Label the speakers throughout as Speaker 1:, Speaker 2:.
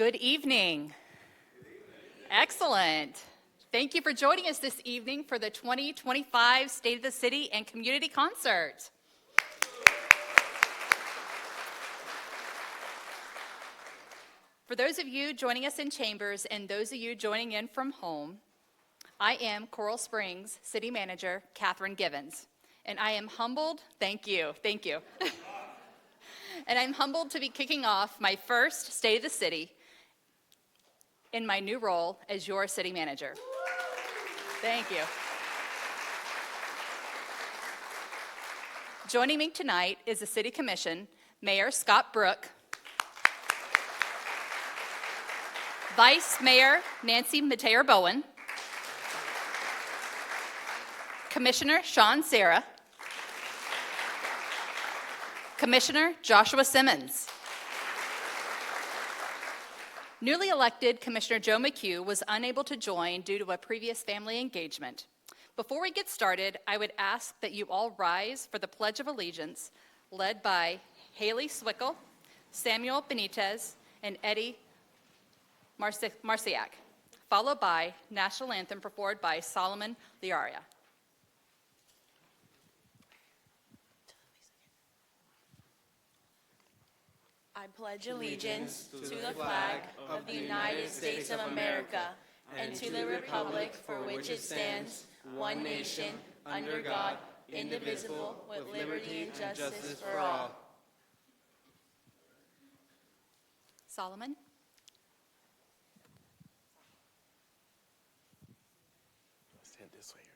Speaker 1: Good evening. Excellent. Thank you for joining us this evening for the 2025 State of the City and Community Concert. For those of you joining us in chambers and those of you joining in from home, I am Coral Springs City Manager Catherine Givens, and I am humbled, thank you. And I'm humbled to be kicking off my first State of the City in my new role as your city manager. Thank you. Joining me tonight is the City Commission, Mayor Scott Brook, Vice Mayor Nancy Mateer-Bowen, Commissioner Sean Serra, Commissioner Joshua Simmons. Newly elected Commissioner Joe McHugh was unable to join due to a previous family engagement. Before we get started, I would ask that you all rise for the Pledge of Allegiance, led by Haley Swickel, Samuel Benitez, and Eddie Marciak, followed by National Anthem performed by Solomon Liaria.
Speaker 2: I pledge allegiance to the flag of the United States of America and to the republic for which it stands, one nation, under God, indivisible, with liberty and justice for all.
Speaker 1: Solomon?
Speaker 3: Stand this way here.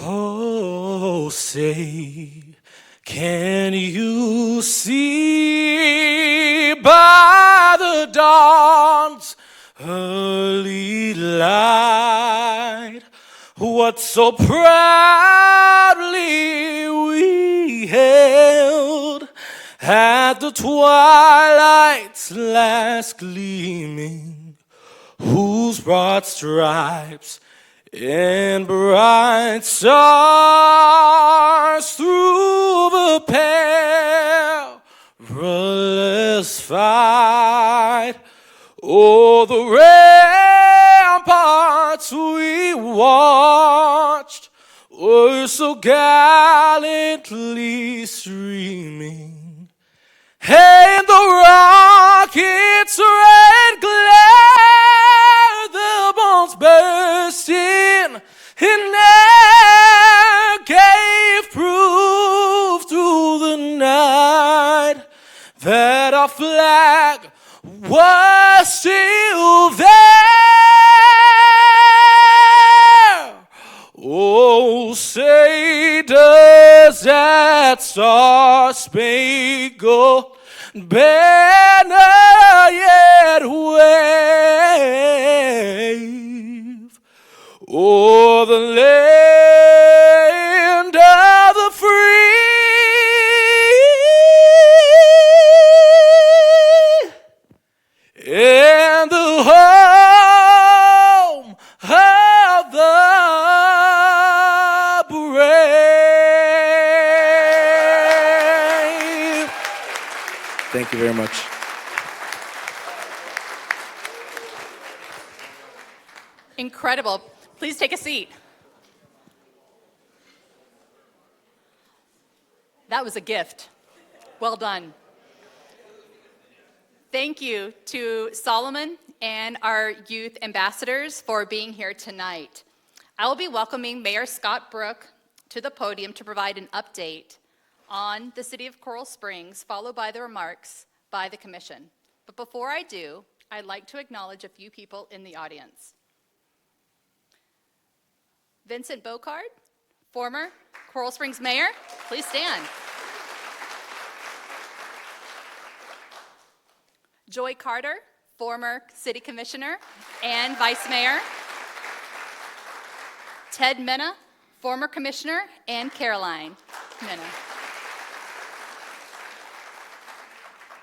Speaker 3: Oh, say, can you see by the dawn's early light what so proudly we hailed at the twilight's last gleaming, whose broad stripes and bright stars through the perilous fight, o'er the ramparts we watched were so gallantly streaming, and the rocket's red glare, the bombs bursting in air, gave proof through the night that our flag was still there. Oh, say does that star-spangled banner yet wave o'er the land of the free and the home of the brave? Thank you very much.
Speaker 1: Incredible. Please take a seat. That was a gift. Well done. Thank you to Solomon and our youth ambassadors for being here tonight. I will be welcoming Mayor Scott Brook to the podium to provide an update on the City of Coral Springs, followed by the remarks by the Commission. But before I do, I'd like to acknowledge a few people in the audience. Vincent Bocard, former Coral Springs Mayor, please stand. Joy Carter, former City Commissioner and Vice Mayor. Ted Mena, former Commissioner, and Caroline Mena.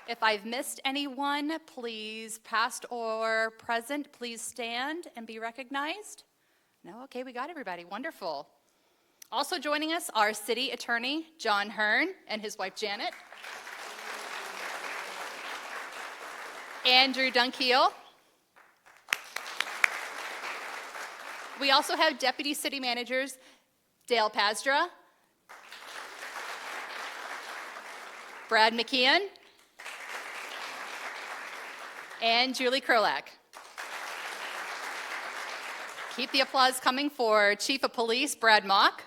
Speaker 1: If I've missed anyone, please, past or present, please stand and be recognized. No? Okay, we got everybody. Wonderful. Also joining us are City Attorney John Hearn and his wife Janet. Andrew Dunkiel. We also have Deputy City Managers Dale Pazdra, Brad McKeon, and Julie Krolak. Keep the applause coming for Chief of Police Brad Mock,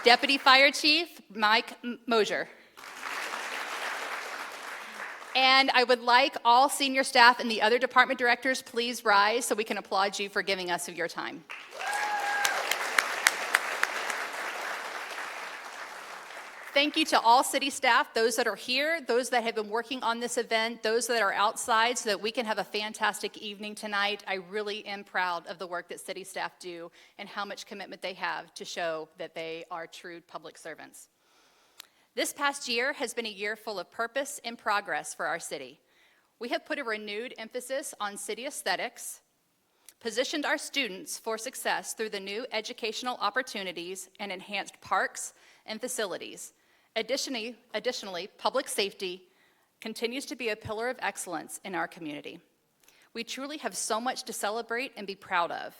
Speaker 1: Deputy Fire Chief Mike Mosier. And I would like all senior staff and the other department directors please rise so we can applaud you for giving us of your time. Thank you to all city staff, those that are here, those that have been working on this event, those that are outside so that we can have a fantastic evening tonight. I really am proud of the work that city staff do and how much commitment they have to show that they are true public servants. This past year has been a year full of purpose and progress for our city. We have put a renewed emphasis on city aesthetics, positioned our students for success through the new educational opportunities and enhanced parks and facilities. Additionally, public safety continues to be a pillar of excellence in our community. We truly have so much to celebrate and be proud of,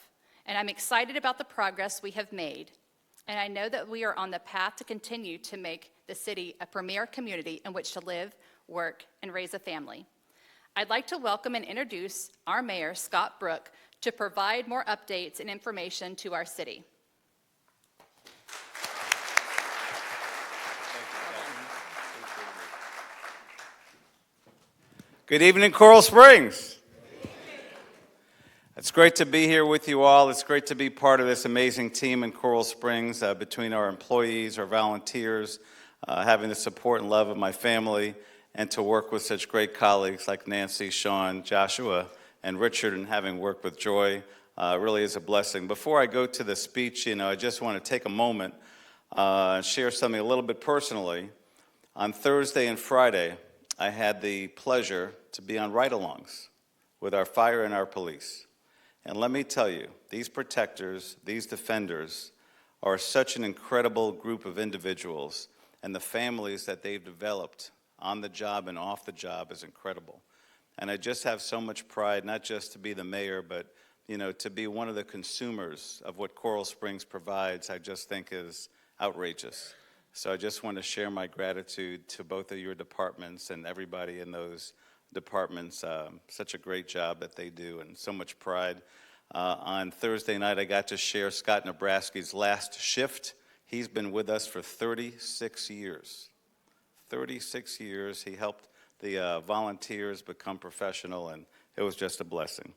Speaker 1: and I'm excited about the progress we have made, and I know that we are on the path to continue to make the city a premier community in which to live, work, and raise a family. I'd like to welcome and introduce our mayor, Scott Brook, to provide more updates and information to our city.
Speaker 4: Good evening, Coral Springs. It's great to be here with you all. It's great to be part of this amazing team in Coral Springs, between our employees, our volunteers, having the support and love of my family, and to work with such great colleagues like Nancy, Sean, Joshua, and Richard, and having worked with Joy really is a blessing. Before I go to the speech, I just want to take a moment and share something a little bit personally. On Thursday and Friday, I had the pleasure to be on ride-alongs with our fire and our police. And let me tell you, these protectors, these defenders, are such an incredible group of individuals, and the families that they've developed on the job and off the job is incredible. And I just have so much pride, not just to be the mayor, but to be one of the consumers of what Coral Springs provides, I just think is outrageous. So I just want to share my gratitude to both of your departments and everybody in those departments. Such a great job that they do and so much pride. On Thursday night, I got to share Scott Nebraski's last shift. He's been with us for 36 years. 36 years. He helped the volunteers become professional, and it was just a blessing.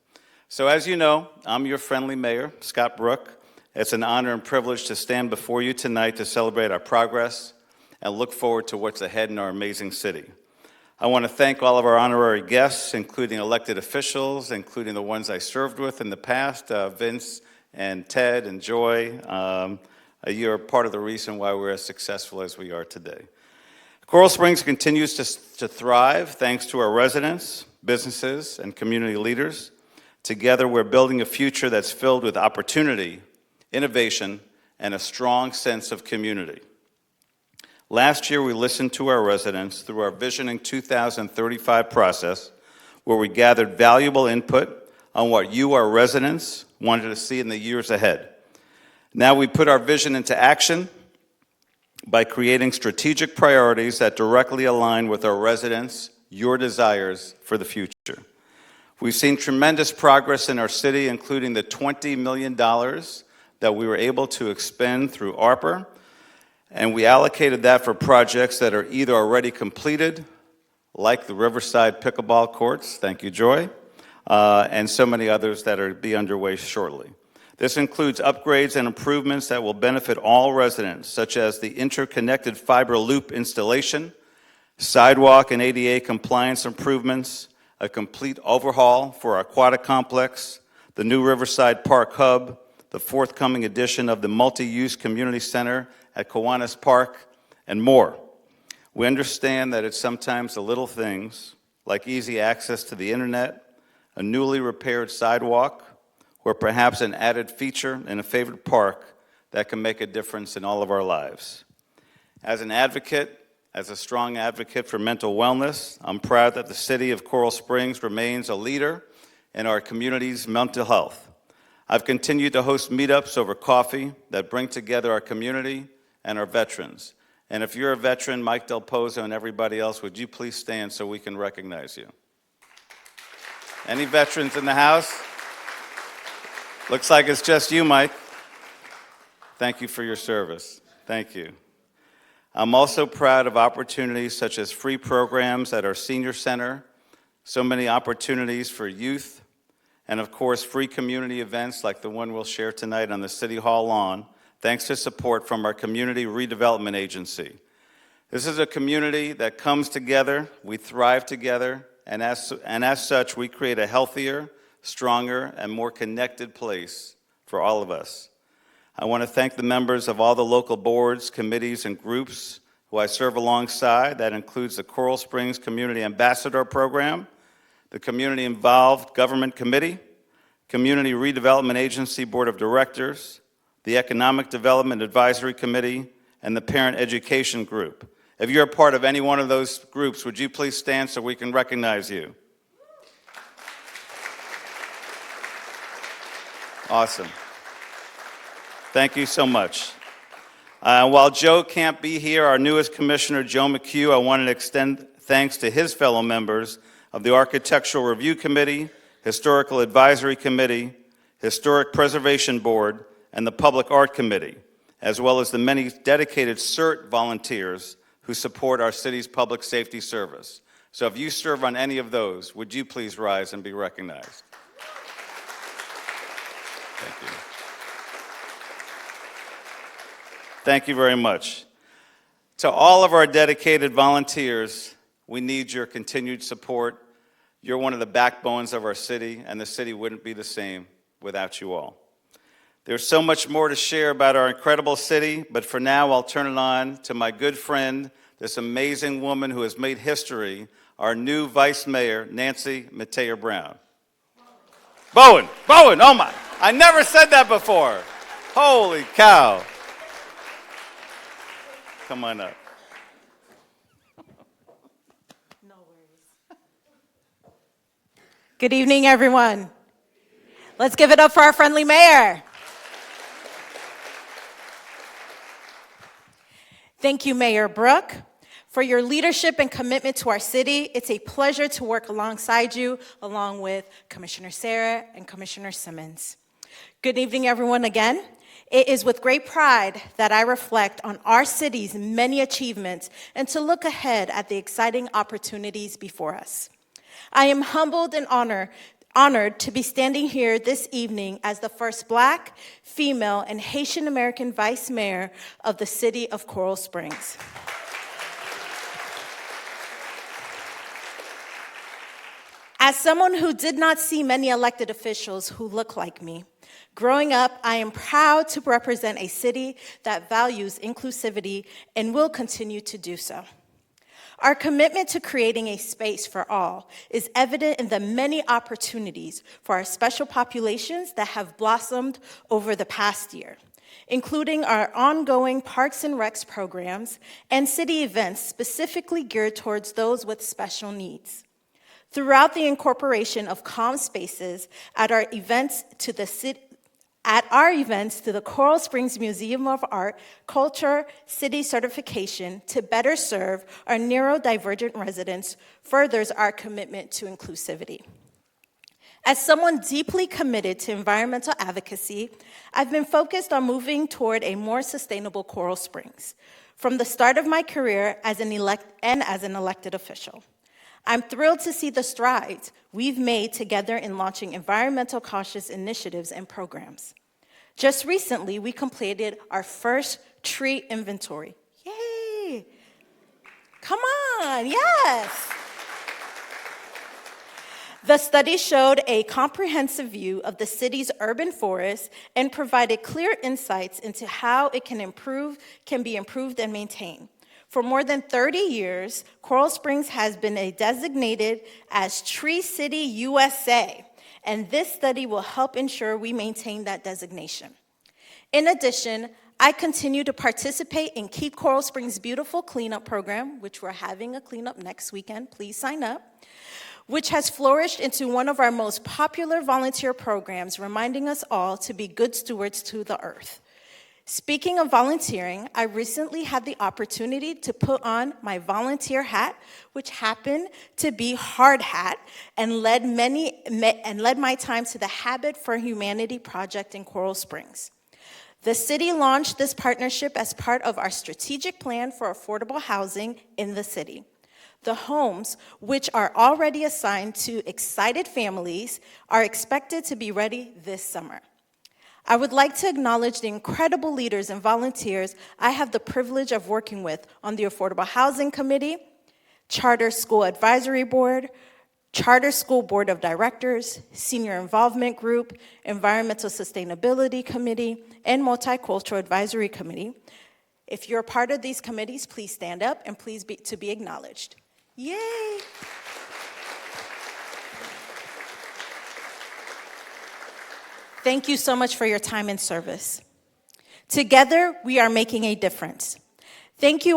Speaker 4: So as you know, I'm your friendly mayor, Scott Brook. It's an honor and privilege to stand before you tonight to celebrate our progress and look forward to what's ahead in our amazing city. I want to thank all of our honorary guests, including elected officials, including the ones I served with in the past, Vince and Ted and Joy. You're part of the reason why we're as successful as we are today. Coral Springs continues to thrive thanks to our residents, businesses, and community leaders. Together, we're building a future that's filled with opportunity, innovation, and a strong sense of community. Last year, we listened to our residents through our Visioning 2035 process, where we gathered valuable input on what you, our residents, wanted to see in the years ahead. Now we put our vision into action by creating strategic priorities that directly align with our residents, your desires for the future. We've seen tremendous progress in our city, including the $20 million that we were able to expend through ARPA, and we allocated that for projects that are either already completed, like the Riverside pickleball courts, thank you, Joy, and so many others that are be underway shortly. This includes upgrades and improvements that will benefit all residents, such as the interconnected fiber loop installation, sidewalk and ADA compliance improvements, a complete overhaul for our aquatic complex, the new Riverside Park Hub, the forthcoming addition of the multi-use community center at Kiwanis Park, and more. We understand that it's sometimes the little things, like easy access to the internet, a newly repaired sidewalk, or perhaps an added feature in a favorite park that can make a difference in all of our lives. As an advocate As a strong advocate for mental wellness, I'm proud that the city of Coral Springs remains a leader in our community's mental health. I've continued to host meetups over coffee that bring together our community and our veterans. And if you're a veteran, Mike Del Pozo and everybody else, would you please stand so we can recognize you? Any veterans in the house? Looks like it's just you, Mike. Thank you for your service. Thank you. I'm also proud of opportunities such as free programs at our senior center, so many opportunities for youth, and of course, free community events like the one we'll share tonight on the City Hall lawn, thanks to support from our Community Redevelopment Agency. This is a community that comes together, we thrive together, and as such, we create a healthier, stronger, and more connected place for all of us. I want to thank the members of all the local boards, committees, and groups who I serve alongside. That includes the Coral Springs Community Ambassador Program, the Community Involved Government Committee, Community Redevelopment Agency Board of Directors, the Economic Development Advisory Committee, and the Parent Education Group. If you're a part of any one of those groups, would you please stand so we can recognize you? Awesome. Thank you so much. While Joe can't be here, our newest commissioner, Joe McHugh, I wanted to extend thanks to his fellow members of the Architectural Review Committee, Historical Advisory Committee, Historic Preservation Board, and the Public Art Committee, as well as the many dedicated CERT volunteers who support our city's public safety service. So if you serve on any of those, would you please rise and be recognized? Thank you. Thank you very much. To all of our dedicated volunteers, we need your continued support. You're one of the backbones of our city, and the city wouldn't be the same without you all. There's so much more to share about our incredible city, but for now, I'll turn it on to my good friend, this amazing woman who has made history, our new Vice Mayor, Nancy Metayer Brown. Bowen, oh my, I never said that before. Holy cow. Come on up.
Speaker 2: No worries. Good evening, everyone. Let's give it up for our friendly mayor. Thank you, Mayor Brook, for your leadership and commitment to our city. It's a pleasure to work alongside you, along with Commissioner Sarah and Commissioner Simmons. Good evening, everyone, again. It is with great pride that I reflect on our city's many achievements and to look ahead at the exciting opportunities before us. I am humbled and honored to be standing here this evening as the first Black, female, and Haitian American Vice Mayor of the city of Coral Springs. As someone who did not see many elected officials who look like me, growing up, I am proud to represent a city that values inclusivity and will continue to do so. Our commitment to creating a space for all is evident in the many opportunities for our special populations that have blossomed over the past year, including our ongoing Parks and Recs programs and city events specifically geared towards those with special needs. Throughout the incorporation of calm spaces at our events to the Coral Springs Museum of Art Culture City Certification to better serve our neurodivergent residents furthers our commitment to inclusivity. As someone deeply committed to environmental advocacy, I've been focused on moving toward a more sustainable Coral Springs from the start of my career as an elected official. I'm thrilled to see the strides we've made together in launching environmental conscious initiatives and programs. Just recently, we completed our first tree inventory. Yay! Come on, yes! The study showed a comprehensive view of the city's urban forests and provided clear insights into how it can be improved and maintained. For more than 30 years, Coral Springs has been designated as Tree City USA, and this study will help ensure we maintain that designation. In addition, I continue to participate in Keep Coral Springs Beautiful cleanup program, which we're having a cleanup next weekend. Please sign up. Which has flourished into one of our most popular volunteer programs, reminding us all to be good stewards to the earth. Speaking of volunteering, I recently had the opportunity to put on my volunteer hat, which happened to be hard hat, and led my time to the Habit for Humanity project in Coral Springs. The city launched this partnership as part of our strategic plan for affordable housing in the city. The homes, which are already assigned to excited families, are expected to be ready this summer. I would like to acknowledge the incredible leaders and volunteers I have the privilege of working with on the Affordable Housing Committee, Charter School Advisory Board, Charter School Board of Directors, Senior Involvement Group, Environmental Sustainability Committee, and Multicultural Advisory Committee. If you're a part of these committees, please stand up and please be acknowledged. Yay! Thank you so much for your time and service. Together, we are making a difference. Thank you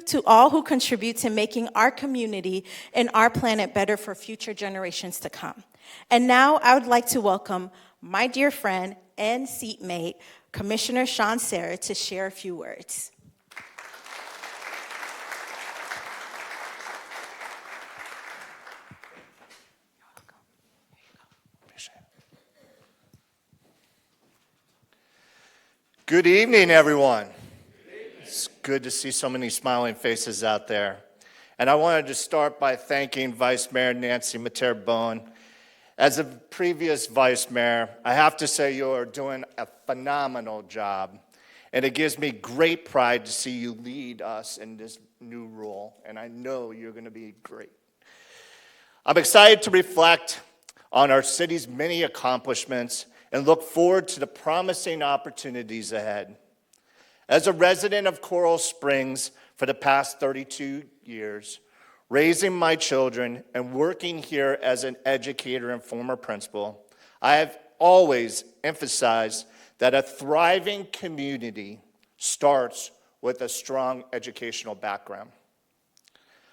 Speaker 2: to all who contribute to making our community and our planet better for future generations to come. And now I would like to welcome my dear friend and seatmate, Commissioner Sean Serra, to share a few words.
Speaker 5: Good evening, everyone. It's good to see so many smiling faces out there. And I wanted to start by thanking Vice Mayor Nancy Mater-Bone. As a previous Vice Mayor, I have to say you're doing a phenomenal job. And it gives me great pride to see you lead us in this new role. And I know you're going to be great. I'm excited to reflect on our city's many accomplishments and look forward to the promising opportunities ahead. As a resident of Coral Springs for the past 32 years, raising my children and working here as an educator and former principal, I have always emphasized that a thriving community starts with a strong educational background.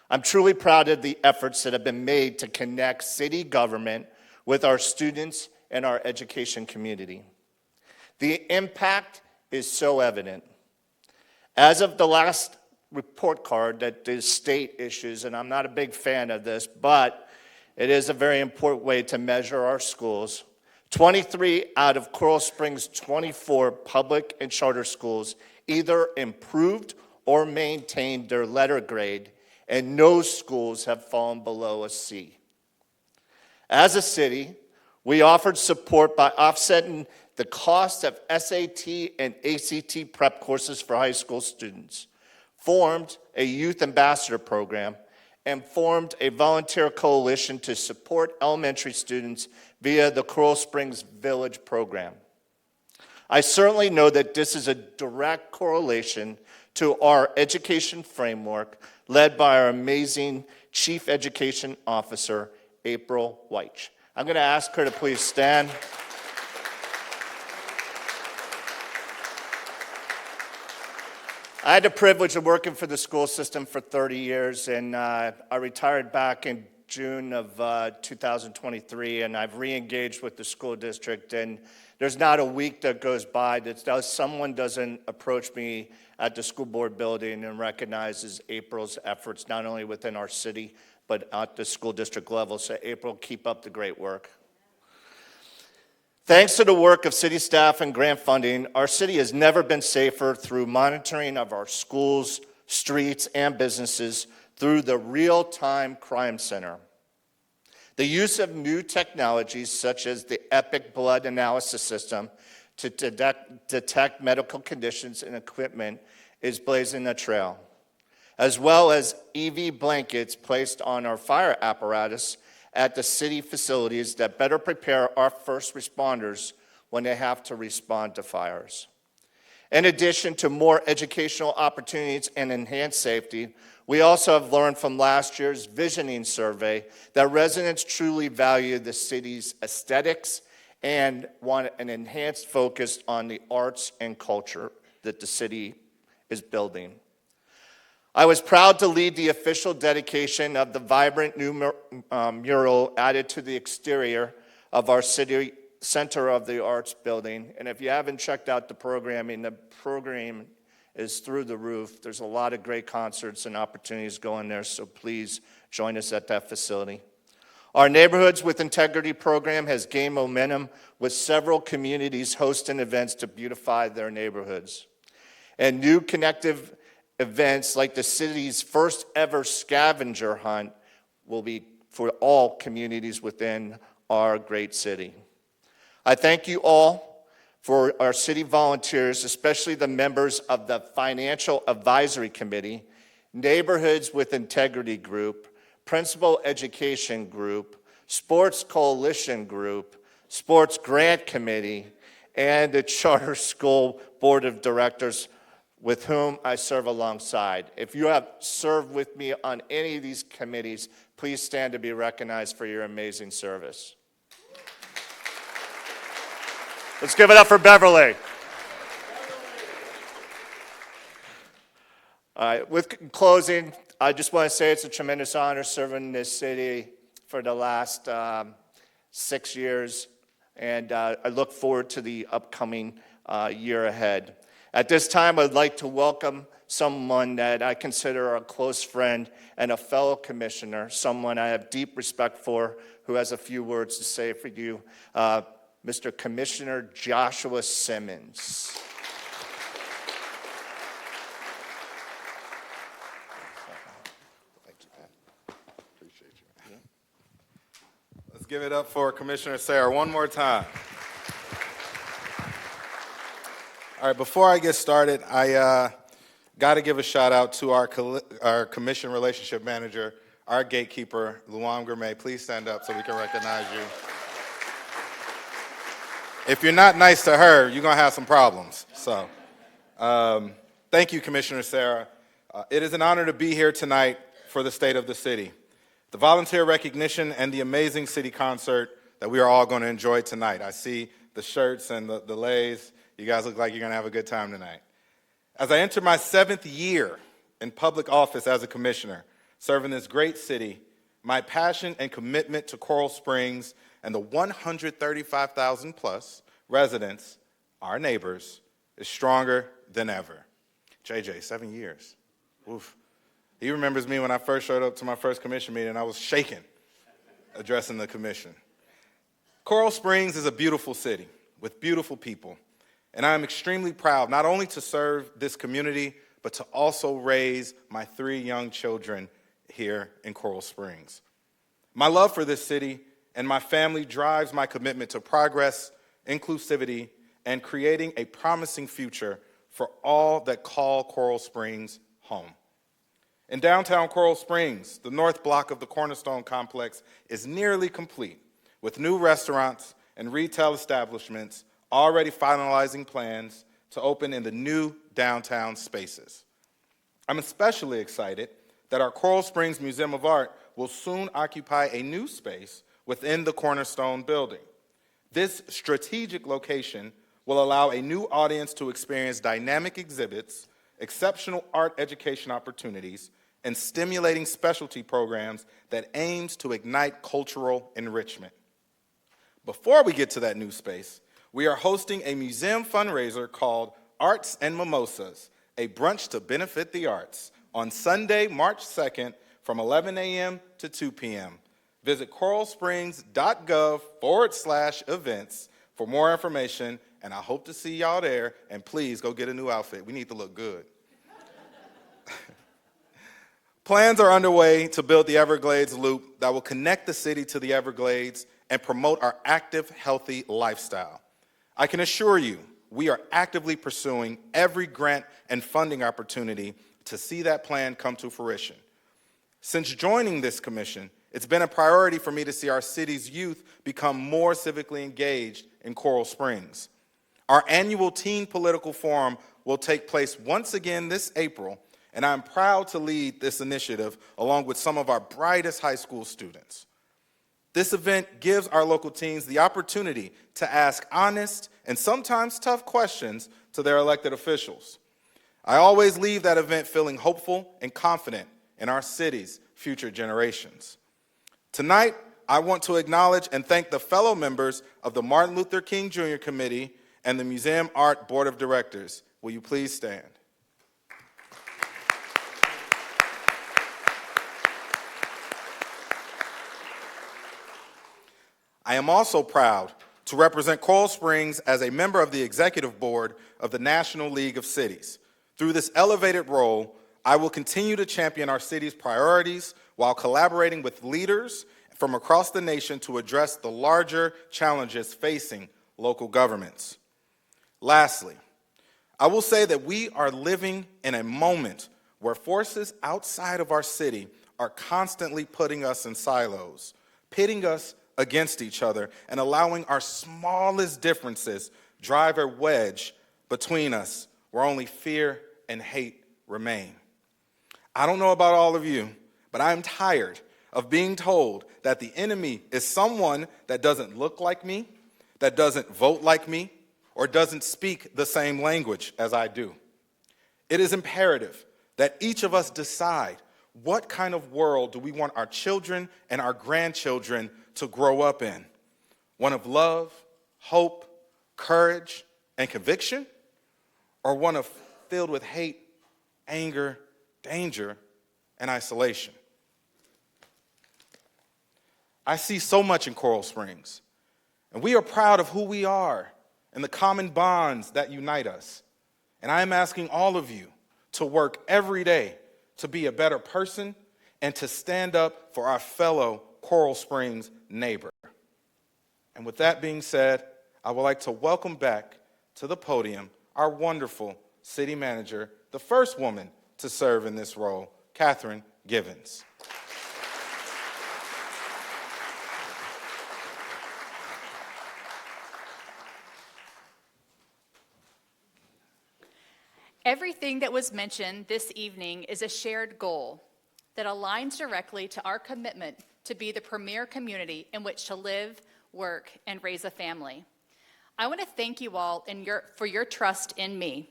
Speaker 5: I'm truly proud of the efforts that have been made to connect city government with our students and our education community. The impact is so evident. As of the last report card that the state issues, and I'm not a big fan of this, but it is a very important way to measure our schools, 23 out of Coral Springs' 24 public and charter schools either improved or maintained their letter grade, and no schools have fallen below a C. As a city, we offered support by offsetting the cost of SAT and ACT prep courses for high school students, formed a youth ambassador program, and formed a volunteer coalition to support elementary students via the Coral Springs Village program. I certainly know that this is a direct correlation to our education framework led by our amazing Chief Education Officer, April Weich. I'm going to ask her to please stand. I had the privilege of working for the school system for 30 years, and I retired back in June of 2023, and I've re-engaged with the school district, and there's not a week that goes by that someone doesn't approach me at the school board building and recognizes April's efforts, not only within our city, but at the school district level. So April, keep up the great work. Thanks to the work of city staff and grant funding, our city has never been safer through monitoring of our schools, streets, and businesses through the Real-Time Crime Center. The use of new technologies such as the EPIC blood analysis system to detect medical conditions and equipment is blazing a trail, as well as EV blankets placed on our fire apparatus at the city facilities that better prepare our first responders when they have to respond to fires. In addition to more educational opportunities and enhanced safety, we also have learned from last year's visioning survey that residents truly value the city's aesthetics and want an enhanced focus on the arts and culture that the city is building. I was proud to lead the official dedication of the vibrant new mural added to the exterior of our city Center of the Arts building. And if you haven't checked out the program is through the roof. There's a lot of great concerts and opportunities going there, so please join us at that facility. Our Neighborhoods with Integrity program has gained momentum with several communities hosting events to beautify their neighborhoods. And new connective events like the city's first ever scavenger hunt will be for all communities within our great city. I thank you all for our city volunteers, especially the members of the Financial Advisory Committee, Neighborhoods with Integrity Group, Principal Education Group, Sports Coalition Group, Sports Grant Committee, and the Charter School Board of Directors with whom I serve alongside. If you have served with me on any of these committees, please stand to be recognized for your amazing service. Let's give it up for Beverly. All right, with closing, I just want to say it's a tremendous honor serving this city for the last 6 years, and I look forward to the upcoming year ahead. At this time, I'd like to welcome someone that I consider a close friend and a fellow commissioner, someone I have deep respect for, who has a few words to say for you, Mr. Commissioner Joshua Simmons.
Speaker 6: Let's give it up for Commissioner Sarah one more time. All right, before I get started, I got to give a shout out to our commission relationship manager, our gatekeeper, Luan Gourmet. Please stand up so we can recognize you. If you're not nice to her, you're going to have some problems. So thank you, Commissioner Sarah. It is an honor to be here tonight for the state of the city. The volunteer recognition and the amazing city concert that we are all going to enjoy tonight. I see the shirts and the leis. You guys look like you're going to have a good time tonight. As I enter my 7th year in public office as a commissioner, serving this great city, my passion and commitment to Coral Springs and the 135,000 plus residents, our neighbors, is stronger than ever. JJ, 7 years. Oof. He remembers me when I first showed up to my first commission meeting, I was shaking addressing the commission. Coral Springs is a beautiful city with beautiful people. And I am extremely proud not only to serve this community, but to also raise my 3 young children here in Coral Springs. My love for this city and my family drives my commitment to progress, inclusivity, and creating a promising future for all that call Coral Springs home. In downtown Coral Springs, the north block of the Cornerstone Complex is nearly complete, with new restaurants and retail establishments already finalizing plans to open in the new downtown spaces. I'm especially excited that our Coral Springs Museum of Art will soon occupy a new space within the Cornerstone building. This strategic location will allow a new audience to experience dynamic exhibits, exceptional art education opportunities, and stimulating specialty programs that aims to ignite cultural enrichment. Before we get to that new space, we are hosting a museum fundraiser called Arts and Mimosas, a brunch to benefit the arts, on Sunday, March 2nd from 11 a.m. to 2 p.m. Visit coralsprings.gov/events for more information, and I hope to see y'all there, and please go get a new outfit. We need to look good. Plans are underway to build the Everglades Loop that will connect the city to the Everglades and promote our active, healthy lifestyle. I can assure you, we are actively pursuing every grant and funding opportunity to see that plan come to fruition. Since joining this commission, it's been a priority for me to see our city's youth become more civically engaged in Coral Springs. Our annual Teen Political Forum will take place once again this April, and I'm proud to lead this initiative along with some of our brightest high school students. This event gives our local teens the opportunity to ask honest and sometimes tough questions to their elected officials. I always leave that event feeling hopeful and confident in our city's future generations. Tonight, I want to acknowledge and thank the fellow members of the Martin Luther King Jr. Committee and the Museum Art Board of Directors. Will you please stand? I am also proud to represent Coral Springs as a member of the executive board of the National League of Cities. Through this elevated role, I will continue to champion our city's priorities while collaborating with leaders from across the nation to address the larger challenges facing local governments. Lastly, I will say that we are living in a moment where forces outside of our city are constantly putting us in silos, pitting us against each other, and allowing our smallest differences drive a wedge between us where only fear and hate remain. I don't know about all of you, but I'm tired of being told that the enemy is someone that doesn't look like me, that doesn't vote like me, or doesn't speak the same language as I do. It is imperative that each of us decide what kind of world do we want our children and our grandchildren to grow up in? One of love, hope, courage, and conviction? Or one of filled with hate, anger, danger, and isolation? I see so much in Coral Springs, and we are proud of who we are and the common bonds that unite us. And I am asking all of you to work every day to be a better person and to stand up for our fellow Coral Springs neighbor. And with that being said, I would like to welcome back to the podium our wonderful city manager, the first woman to serve in this role, Catherine Givens.
Speaker 1: Everything that was mentioned this evening is a shared goal that aligns directly to our commitment to be the premier community in which to live, work, and raise a family. I want to thank you all for your trust in me,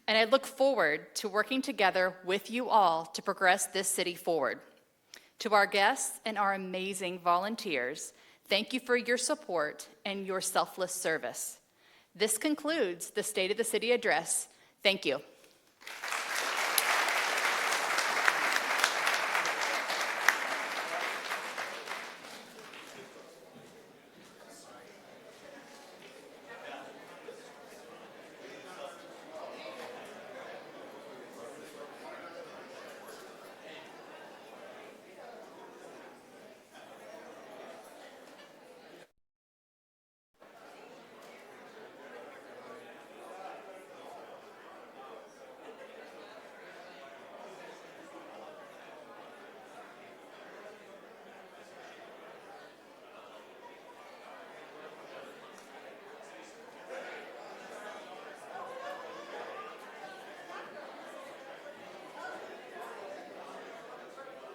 Speaker 1: and I look forward to working together with you all to progress this city forward. To our guests and our amazing volunteers, thank you for your support and your selfless service. This concludes the State of the City address. Thank you.